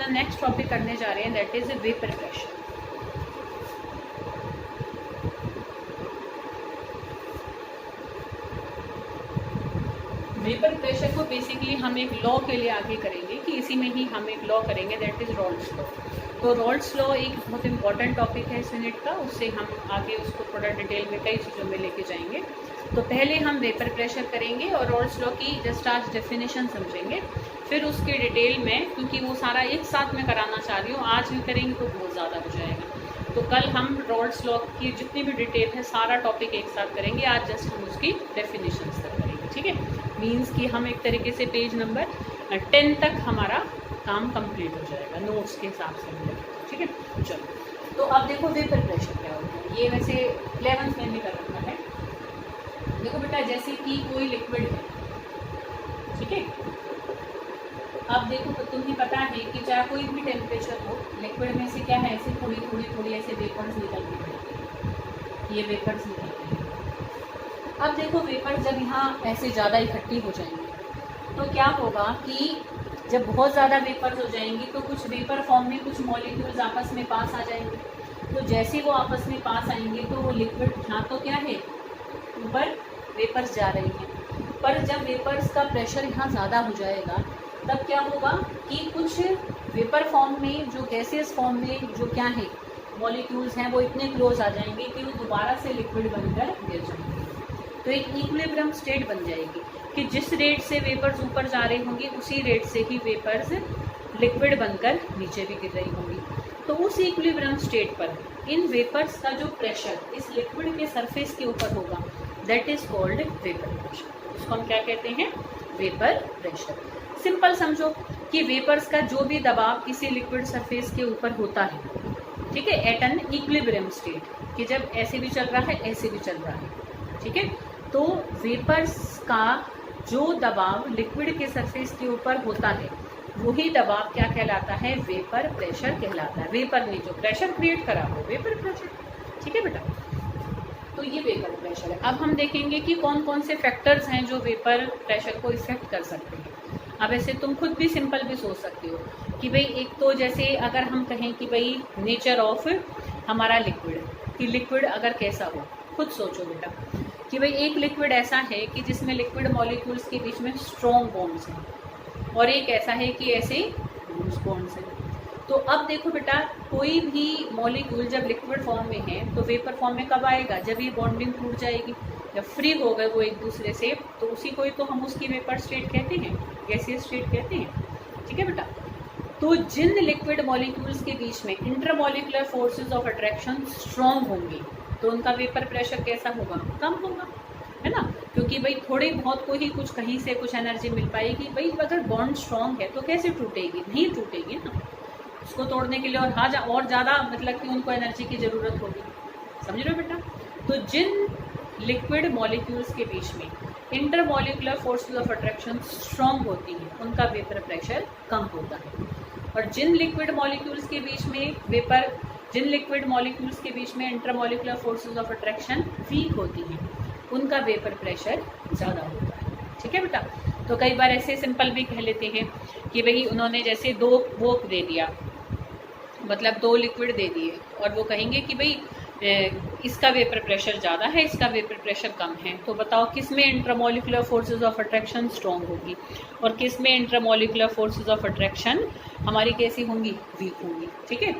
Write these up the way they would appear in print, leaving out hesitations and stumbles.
अपना next topic करने जा रहे हैं, that is vapour pressure. Vapour pressure को बेसिकली हम एक लॉ के लिए आगे करेंगे कि इसी में ही हम एक लॉ करेंगे, दैट इज रॉल्स लॉ। तो रॉल्स लॉ एक बहुत इंपॉर्टेंट टॉपिक है इस यूनिट का, उससे हम आगे उसको थोड़ा डिटेल में कई चीज़ों में लेके जाएंगे। तो पहले हम वेपर प्रेशर करेंगे और रॉल्स लॉ की जस्ट आज डेफिनेशन समझेंगे, फिर उसके डिटेल में, क्योंकि वो सारा एक साथ में कराना चाह रही हूँ, आज भी करेंगे तो बहुत ज़्यादा हो जाएगा। तो कल हम रॉल्स लॉ की जितनी भी डिटेल है सारा टॉपिक एक साथ करेंगे, आज जस्ट हम उसकी डेफिनेशन तक करेंगे, ठीक है। मीन्स कि हम एक तरीके से पेज नंबर 10 तक हमारा काम कंप्लीट हो जाएगा नोट्स के हिसाब से मिलेगा, ठीक है। चलो, तो अब देखो वेपर प्रेशर क्या होता है, ये वैसे 11th में भी कर रखा है। देखो बेटा, जैसे कि कोई लिक्विड है, ठीक है। अब देखो तो तुम्हें पता है कि चाहे कोई भी टेम्परेचर हो, लिक्विड में से क्या है, ऐसे थोड़ी थोड़ी थोड़ी ऐसे वेपर्स निकलती है, ये वेपर्स निकलते हैं। अब देखो वेपर जब यहाँ ऐसे ज़्यादा इकट्ठी हो जाएंगी तो क्या होगा कि जब बहुत ज़्यादा वेपर्स हो जाएंगी तो कुछ वेपर फॉर्म में कुछ मॉलिक्यूल्स आपस में पास आ जाएंगे। तो जैसे वो आपस में पास आएंगे तो वो लिक्विड, यहाँ तो क्या है, ऊपर वेपर्स जा रही हैं, पर जब वेपर्स का प्रेशर यहाँ ज़्यादा हो जाएगा तब क्या होगा कि कुछ वेपर फॉर्म में, जो गैसियस फॉर्म में जो क्या है मॉलिक्यूल्स हैं, वो इतने क्लोज आ जाएंगे कि वो दोबारा से लिक्विड बनकर गिर जाएंगे। तो एक इक्विलिब्रियम स्टेट बन जाएगी कि जिस रेट से वेपर्स ऊपर जा रहे होंगे उसी रेट से ही वेपर्स लिक्विड बनकर नीचे भी गिर रही होंगी। तो उस इक्विलिब्रियम स्टेट पर इन वेपर्स का जो प्रेशर इस लिक्विड के सरफेस के ऊपर होगा, that is called vapour pressure. उसको हम क्या कहते हैं, वेपर प्रेशर। सिंपल समझो कि वेपर्स का जो भी दबाव किसी लिक्विड सरफेस के ऊपर होता है, ठीक है, एट एन इक्विलिब्रियम स्टेट, कि जब ऐसे भी चल रहा है ऐसे भी चल रहा है, ठीक है। तो वेपर्स का जो दबाव लिक्विड के सरफेस के ऊपर होता है वही दबाव क्या कहलाता है, वेपर प्रेशर कहलाता है। वेपर ने जो प्रेशर क्रिएट करा हो वेपर प्रेशर, ठीक है बेटा। तो ये वेपर प्रेशर है। अब हम देखेंगे कि कौन कौन से फैक्टर्स हैं जो वेपर प्रेशर को इफेक्ट कर सकते हैं। अब ऐसे तुम खुद भी सिंपल भी सोच सकते हो कि भाई एक तो जैसे अगर हम कहें कि भाई नेचर ऑफ हमारा लिक्विड, कि लिक्विड अगर कैसा हो, खुद सोचो बेटा कि भाई एक लिक्विड ऐसा है कि जिसमें लिक्विड मॉलिक्यूल्स के बीच में स्ट्रॉन्ग बॉन्ड्स हैं और एक ऐसा है कि ऐसे लूज बॉन्ड्स हैं। तो अब देखो बेटा, कोई भी मॉलिक्यूल जब लिक्विड फॉर्म में है तो वेपर फॉर्म में कब आएगा, जब ये बॉन्डिंग टूट जाएगी, जब फ्री हो गए वो एक दूसरे से, तो उसी को ही तो हम उसकी वेपर स्टेट कहते हैं, गैसियस स्टेट कहते हैं, ठीक है बेटा। तो जिन लिक्विड मॉलिक्यूल्स के बीच में intermolecular forces of attraction strong होंगी तो उनका वेपर प्रेशर कैसा होगा, कम होगा, है ना। क्योंकि भाई थोड़ी बहुत को ही कुछ कहीं से कुछ एनर्जी मिल पाएगी। भाई अगर बॉन्ड स्ट्रॉन्ग है तो कैसे टूटेगी, नहीं टूटेगी ना, उसको तोड़ने के लिए और ज़्यादा मतलब कि उनको एनर्जी की ज़रूरत होगी, समझ रहे हो बेटा। तो जिन लिक्विड मॉलिक्यूल्स के बीच में intermolecular forces of attraction strong होती हैं उनका वेपर प्रेशर कम होता है, और जिन लिक्विड मॉलिक्यूल्स के बीच में intermolecular forces of attraction weak होती हैं उनका वेपर प्रेशर ज़्यादा होता है, ठीक है बेटा। तो कई बार ऐसे सिंपल भी कह लेते हैं कि भाई उन्होंने जैसे दो वो दे दिया, मतलब दो लिक्विड दे दिए, और वो कहेंगे कि भाई इसका वेपर प्रेशर ज़्यादा है, इसका वेपर प्रेशर कम है, तो बताओ किस में intermolecular forces of attraction strong होगी और किस में इंटरमॉलिक्यूलर फोर्सेस ऑफ अट्रैक्शन हमारी कैसी होंगी, वीक होंगी, ठीक है।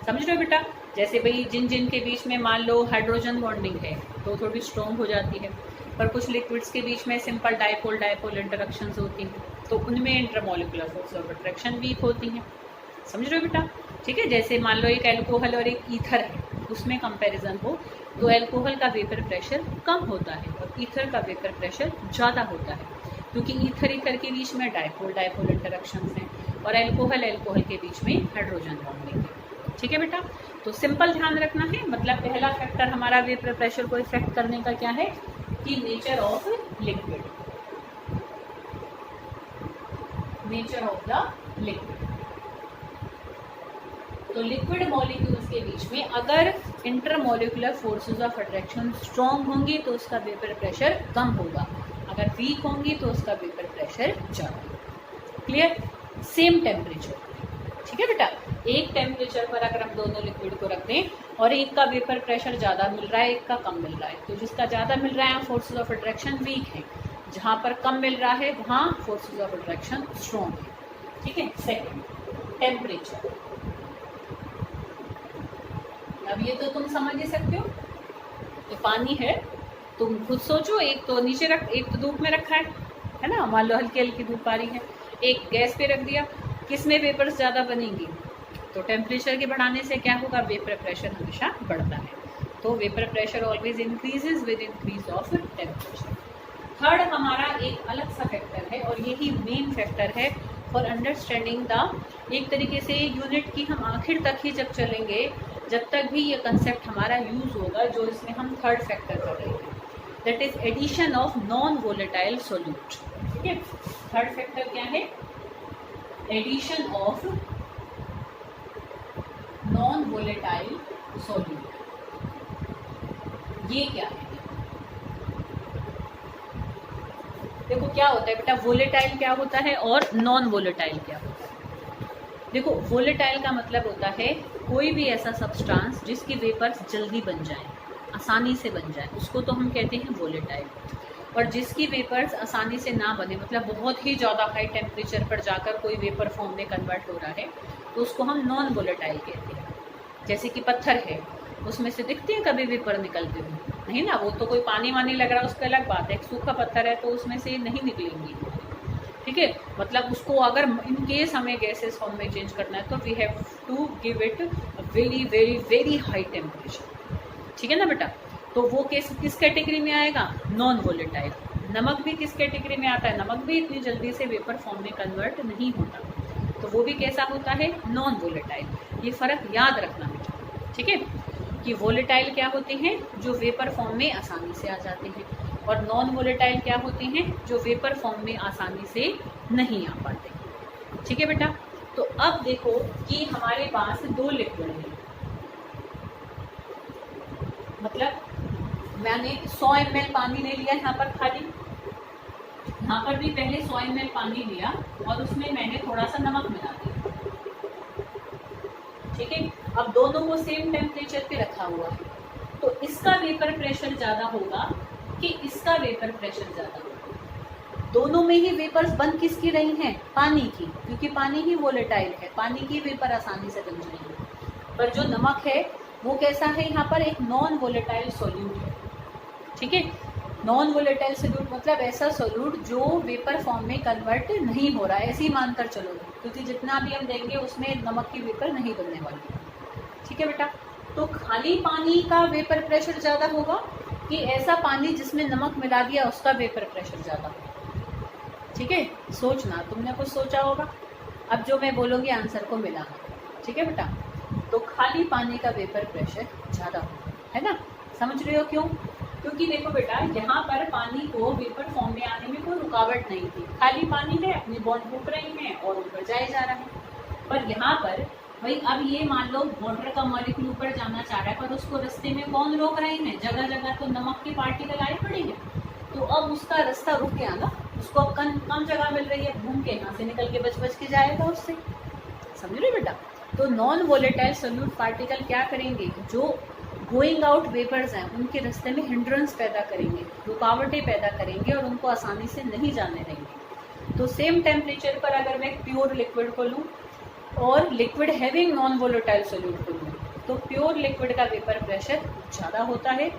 समझ रहे हो बेटा। जैसे भाई जिन के बीच में मान लो हाइड्रोजन बॉन्डिंग है तो थोड़ी स्ट्रॉन्ग हो जाती है, पर कुछ लिक्विड्स के बीच में सिंपल डाइपोल इंटरेक्शंस होती हैं तो उनमें intermolecular force of attraction weak होती हैं, समझ रहे हो बेटा, ठीक है। जैसे मान लो एक एल्कोहल और एक ईथर है, उसमें कंपैरिजन हो तो एल्कोहल का वेपर प्रेशर कम होता है और ईथर का वेपर प्रेशर ज़्यादा होता है, क्योंकि ईथर के बीच में डाइपोल इंटरेक्शंस हैं और एल्कोहल के बीच में हाइड्रोजन बॉन्डिंग है, ठीक है बेटा। तो सिंपल ध्यान रखना है, मतलब पहला फैक्टर हमारा वेपर प्रेशर को इफेक्ट करने का क्या है कि nature of liquid, nature of the liquid. तो लिक्विड मॉलिक्यूल्स के बीच में अगर intermolecular forces of attraction strong होंगी तो उसका वेपर प्रेशर कम होगा, अगर वीक होंगी तो उसका वेपर प्रेशर ज़्यादा। क्लियर। सेम टेम्परेचर, ठीक है बेटा, एक टेम्परेचर पर अगर हम दोनों लिक्विड को रख दें और एक का वेपर प्रेशर ज़्यादा मिल रहा है, एक का कम मिल रहा है, तो जिसका ज़्यादा मिल रहा है फोर्सेस ऑफ अट्रैक्शन वीक है, जहाँ पर कम मिल रहा है वहाँ फोर्सेस ऑफ अट्रैक्शन स्ट्रॉन्ग है। ठीक है। Second, temperature. अब ये तो तुम समझ ही सकते हो, तो पानी है, तुम खुद सोचो, एक तो नीचे रख, एक तो धूप में रखा है ना, मान लो हल्की हल्की धूप आ रही है, एक गैस पे रख दिया, किस में वेपर्स ज़्यादा बनेंगी? तो टेम्परेचर के बढ़ाने से क्या होगा? वेपर प्रेशर हमेशा बढ़ता है, तो vapour pressure always increases with increase of temperature. Third हमारा एक अलग सा फैक्टर है और यही मेन फैक्टर है फॉर अंडरस्टैंडिंग द, एक तरीके से यूनिट की हम आखिर तक ही जब चलेंगे, जब तक भी ये कंसेप्ट हमारा यूज होगा, जो इसमें हम थर्ड फैक्टर कर रहे हैं, that is addition of non volatile solute. ठीक है, थर्ड फैक्टर क्या है? Addition of non volatile solute. ये क्या है? देखो क्या होता है बेटा, वोलेटाइल क्या होता है और नॉन वोलेटाइल क्या होता है। देखो वोलेटाइल का मतलब होता है कोई भी ऐसा सब्सटेंस जिसकी वेपर्स जल्दी बन जाए, आसानी से बन जाए, उसको तो हम कहते हैं वोलेटाइल। और जिसकी वेपर्स आसानी से ना बने, मतलब बहुत ही ज़्यादा हाई टेम्परेचर पर जाकर कोई वेपर फॉर्म में कन्वर्ट हो रहा है, तो उसको हम नॉन वोलेटाइल कहते हैं। जैसे कि पत्थर है, उसमें से दिखते हैं कभी वेपर निकलते हुए? नहीं ना, वो तो कोई पानी वानी लग रहा है उसका अलग बात है, एक सूखा पत्थर है तो उसमें से नहीं निकलेंगी। ठीक है, मतलब उसको अगर इन केस हमें गैसेस फॉर्म में चेंज करना है तो we have to give it very very very high temperature. ठीक है ना बेटा, तो वो केस किस कैटेगरी में आएगा? Non volatile. नमक भी किस कैटेगरी में आता है? नमक भी इतनी जल्दी से वेपर फॉर्म में कन्वर्ट नहीं होता, तो वो भी कैसा होता है? Non volatile. ये फर्क याद रखना बेटा। ठीक है, कि वोलेटाइल क्या होते हैं? जो वेपर फॉर्म में आसानी से आ जाते हैं, और नॉन वोलेटाइल क्या होते हैं? जो वेपर फॉर्म में आसानी से नहीं आ पाते। ठीक है बेटा, तो अब देखो कि हमारे पास दो लिक्विड हैं, मतलब मैंने 100 ml पानी ले लिया यहाँ पर खाली, यहाँ पर भी पहले 100 ml पानी लिया और उसमें मैंने थोड़ा सा नमक मिला दिया। ठीक है, अब दोनों को सेम टेम्परेचर पे रखा हुआ है, तो इसका वेपर प्रेशर ज़्यादा होगा कि इसका वेपर प्रेशर ज़्यादा होगा? दोनों में ही वेपर्स बन किसकी रही हैं? पानी की, क्योंकि पानी ही वोलेटाइल है, पानी की वेपर आसानी से बन जाएगी। पर जो नमक है वो कैसा है? यहाँ पर एक नॉन वोलेटाइल सोल्यूट है। ठीक है, नॉन वोलेटाइल सोल्यूट मतलब ऐसा सोल्यूट जो वेपर फॉर्म में कन्वर्ट नहीं हो रहा है, ऐसे ही मानकर चलो, क्योंकि जितना भी हम देंगे उसमें नमक की वेपर नहीं बनने वाली। ठीक है बेटा, तो खाली पानी का वेपर प्रेशर ज़्यादा होगा कि ऐसा पानी जिसमें नमक मिला दिया उसका वेपर प्रेशर ज़्यादा होगा? ठीक है, सोचना, तुमने कुछ सोचा होगा, अब जो मैं बोलूँगी आंसर को मिलाना। ठीक है बेटा, तो खाली पानी का वेपर प्रेशर ज़्यादा होगा, है ना? समझ रहे हो क्यों? क्योंकि देखो बेटा, यहाँ पर पानी को वेपर फॉर्म में आने में कोई रुकावट नहीं थी, खाली पानी है, अपनी बॉन्ड टूट रही है और ऊपर जाए जा रहा है। पर यहाँ पर भाई अब ये मान लो वाटर का मॉलिक्यूल ऊपर जाना चाह रहा है, पर उसको रास्ते में कौन रोक रहे हैं? जगह जगह तो नमक के पार्टिकल आए पड़े हैं, तो अब उसका रास्ता रुक गया ना, उसको अब कम जगह मिल रही है, घूम के यहाँ से निकल के बच के जाएगा उससे। समझ रहे बेटा? तो नॉन वोलेटाइल सोल्यूट पार्टिकल क्या करेंगे? जो गोइंग आउट वेपर्स हैं उनके रास्ते में हिंड्रेंस पैदा करेंगे, रुकावटें पैदा करेंगे और उनको आसानी से नहीं जाने देंगे। तो सेम टेम्परेचर पर अगर मैं प्योर लिक्विड को लूँ और liquid having non volatile solute को लूँ, तो प्योर लिक्विड का वेपर प्रेशर ज़्यादा होता है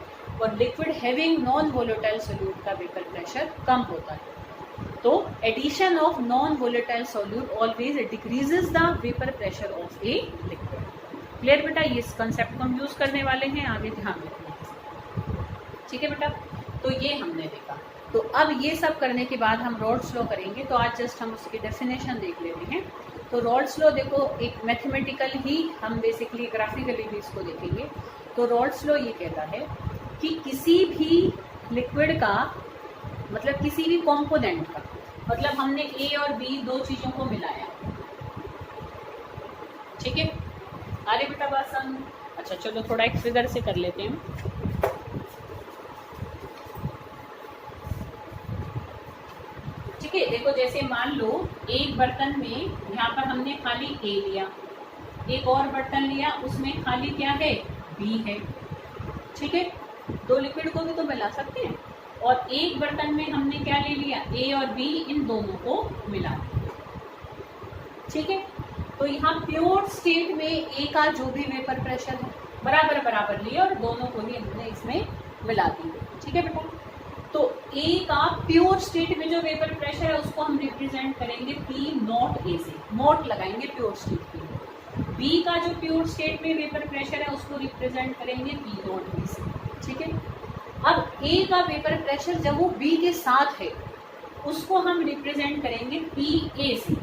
और liquid having non volatile solute का वेपर प्रेशर कम होता है। तो addition of non volatile solute always decreases the vapour pressure of a liquid. Clear बेटा? ये इस कंसेप्ट को हम यूज करने वाले हैं, आगे ध्यान रखना। ठीक है बेटा, तो ये हमने देखा। तो अब ये सब करने के बाद हम रॉल्ड्स लॉ करेंगे, तो आज जस्ट हम उसकी डेफिनेशन देख लेते हैं। तो रॉल्ड्स लॉ देखो एक मैथमेटिकल ही, हम बेसिकली ग्राफिकली भी इसको देखेंगे। तो रॉल्ड्स लॉ ये कहता है कि किसी भी लिक्विड का, मतलब किसी भी कॉम्पोनेंट का, मतलब हमने ए और बी दो चीज़ों को मिलाया, ठीक है? अरे बेटा बात समझ? अच्छा चलो थोड़ा एक फिगर से कर लेते हैं। ठीक है, देखो जैसे मान लो एक बर्तन में यहाँ पर हमने खाली A लिया, एक और बर्तन लिया उसमें खाली क्या है, B है, ठीक है। दो लिक्विड को भी तो मिला सकते हैं, और एक बर्तन में हमने क्या ले लिया, A और B, इन दोनों को मिला दिया, ठीक है। तो यहाँ प्योर स्टेट में A का जो भी वेपर प्रेशर है बराबर बराबर लिया और दोनों को ही हमने इसमें मिला दिया, ठीक है बेटा। तो A का प्योर स्टेट में जो वेपर प्रेशर है उसको हम रिप्रेजेंट करेंगे P नॉट A से, नॉट लगाएंगे प्योर स्टेट के लिए। B का जो प्योर स्टेट में वेपर प्रेशर है उसको रिप्रेजेंट करेंगे P नॉट B से, ठीक है। अब A का वेपर प्रेशर जब वो B के साथ है उसको हम रिप्रेजेंट करेंगे PA से।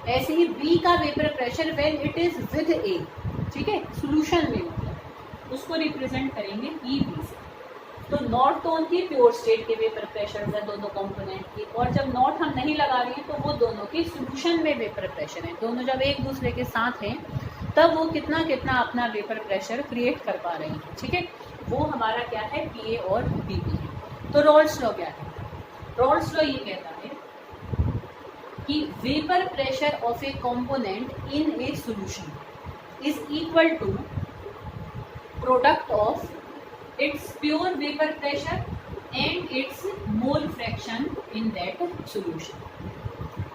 ऐसे ही B का vapour pressure when it is with A, ठीक है, सॉल्यूशन में, मतलब उसको रिप्रेजेंट करेंगे PB से। तो नॉट तो उनकी प्योर स्टेट के वेपर प्रेशर है दोनों कंपोनेंट की, और जब नॉट हम नहीं लगा रहे हैं तो वो दोनों की सॉल्यूशन में वेपर प्रेशर है। दोनों जब एक दूसरे के साथ हैं तब वो कितना कितना अपना वेपर प्रेशर क्रिएट कर पा रहे हैं, ठीक है। वो हमारा क्या है, PA और PP है। तो रॉल्स लॉ क्या है, रॉल्स लॉ ये कहता है कि vapour pressure of a component in a solution is equal to product of its pure vapor pressure and its mole fraction in that solution।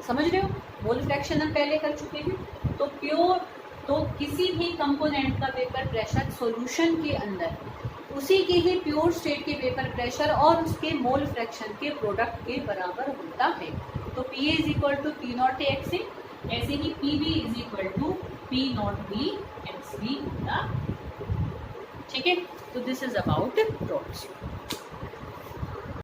समझ रहे हो, मोल फ्रैक्शन हम पहले कर चुके हैं। तो प्योर, तो किसी भी कंपोनेंट का वेपर प्रेशर सॉल्यूशन के अंदर उसी के ही प्योर स्टेट के वेपर प्रेशर और उसके मोल फ्रैक्शन के प्रोडक्ट के बराबर होता है। तो PA is equal to P not x से, ऐसे ही PB is equal to P not B x B होता, ठीक है। तो this is about Raoult's law.